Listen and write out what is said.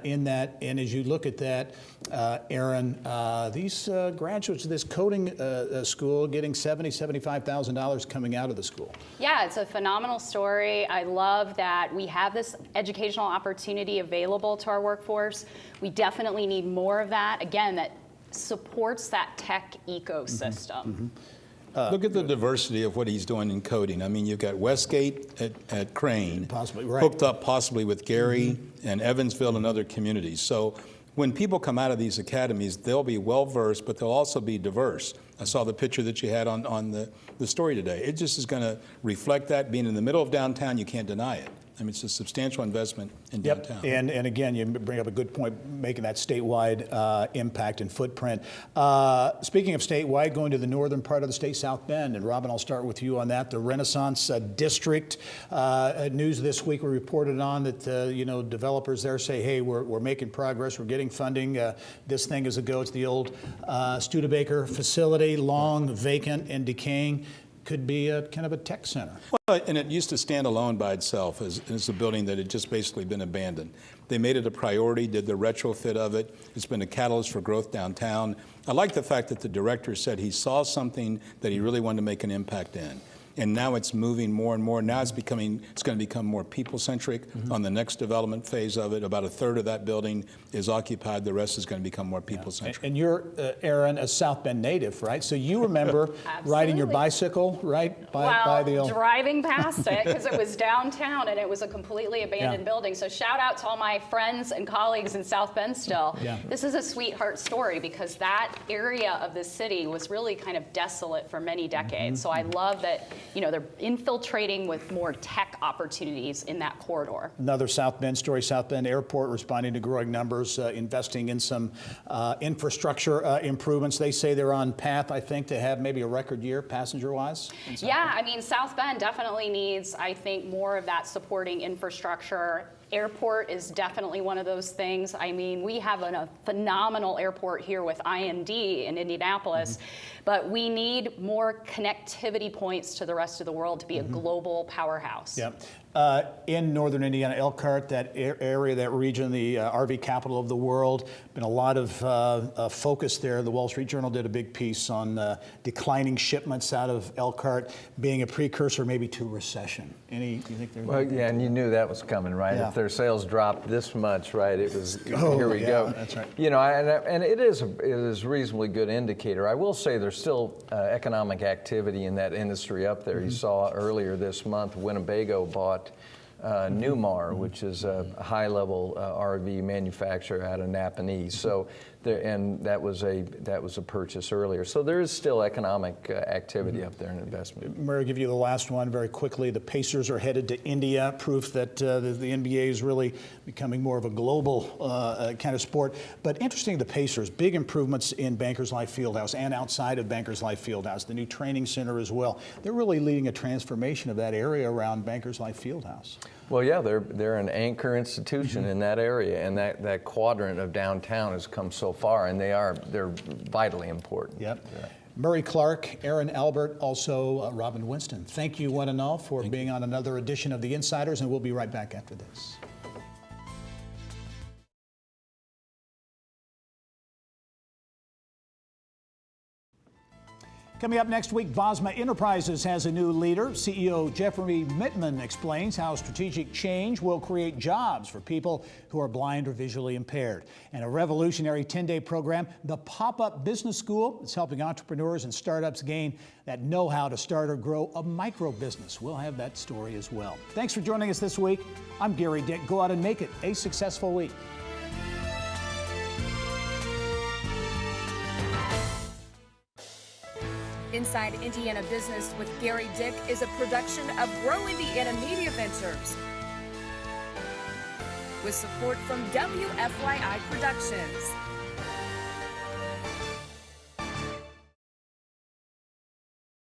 in that, and as you look at that, Aaron, these graduates of this coding school getting $75,000 coming out of the school. Yeah, it's a phenomenal story. I love that we have this educational opportunity available to our workforce. We definitely need more of that. Again, that supports that tech ecosystem. Look at the diversity of what he's doing in coding. I mean, you've got Westgate at Crane, possibly, right, hooked up possibly with Gary and Evansville and other communities. So when people come out of these academies, they'll be well-versed, but they'll also be diverse. I saw the picture that you had on the story today. It just is going to reflect that. Being in the middle of downtown, you can't deny it. I mean, it's a substantial investment in downtown. And again, you bring up a good point, making that statewide impact and footprint. Speaking of statewide, going to the northern part of the state, South Bend, and Robin, I'll start with you on that. The Renaissance District news this week, we reported on that developers there say, hey, we're making progress, we're getting funding. This thing is a go. It's the old Studebaker facility, long vacant and decaying. Could be a kind of a tech center. Well, and it used to stand alone by itself as a building that had just basically been abandoned. They made it a priority, did the retrofit of it. It's been a catalyst for growth downtown. I like the fact that the director said he saw something that he really wanted to make an impact in. And now it's moving more and more. Now it's going to become more people-centric on the next development phase of it. About a third of that building is occupied. The rest is going to become more people-centric. And you're, Aaron, a South Bend native, right? So you remember riding your bicycle, right? By the old... driving past it, because it was downtown and it was a completely abandoned building. So shout out to all my friends and colleagues in South Bend still. This is a sweetheart story because that area of the city was really kind of desolate for many decades. So I love that they're infiltrating with more tech opportunities in that corridor. Another South Bend story, South Bend Airport responding to growing numbers, investing in some infrastructure improvements. They say they're on path, I think, to have maybe a record year passenger-wise. Yeah, I mean, South Bend definitely needs, I think, more of that supporting infrastructure. Airport is definitely one of those things. I mean, we have a phenomenal airport here with IND in Indianapolis, but we need more connectivity points to the rest of the world to be a global powerhouse. Yep. In northern Indiana, Elkhart, that area, that region, the RV capital of the world, been a lot of focus there. The Wall Street Journal did a big piece on declining shipments out of Elkhart being a precursor maybe to recession. You think there's... Well, yeah, and you knew that was coming, right? Yeah. If their sales dropped this much, right, it was, here we go. That's right. And it is a reasonably good indicator. I will say there's still economic activity in that industry up there. You saw earlier this month, Winnebago bought Newmar, which is a high-level RV manufacturer out of Napanee. So, and that was a purchase earlier. So there is still economic activity up there and investment. Murray, I'll give you the last one very quickly. The Pacers are headed to India, proof that the NBA is really becoming more of a global kind of sport. But interesting, the Pacers, big improvements in Bankers Life Fieldhouse and outside of Bankers Life Fieldhouse, the new training center as well. They're really leading a transformation of that area around Bankers Life Fieldhouse. Well, yeah, they're an anchor institution in that area, and that quadrant of downtown has come so far, and they're vitally important. Yep. Yeah. Murray Clark, Aaron Albert, also Robin Winston. Thank you one and all for being on another edition of The Insiders, and we'll be right back after this. Coming up next week, Bosma Enterprises has a new leader. CEO Jeffrey Mittman explains how strategic change will create jobs for people who are blind or visually impaired. And a revolutionary 10-day program, the Pop-Up Business School, is helping entrepreneurs and startups gain that know-how to start or grow a micro business. We'll have that story as well. Thanks for joining us this week. I'm Gary Dick. Go out and make it a successful week. Inside Indiana Business with Gary Dick is a production of Grow Indiana Media Ventures with support from WFYI Productions.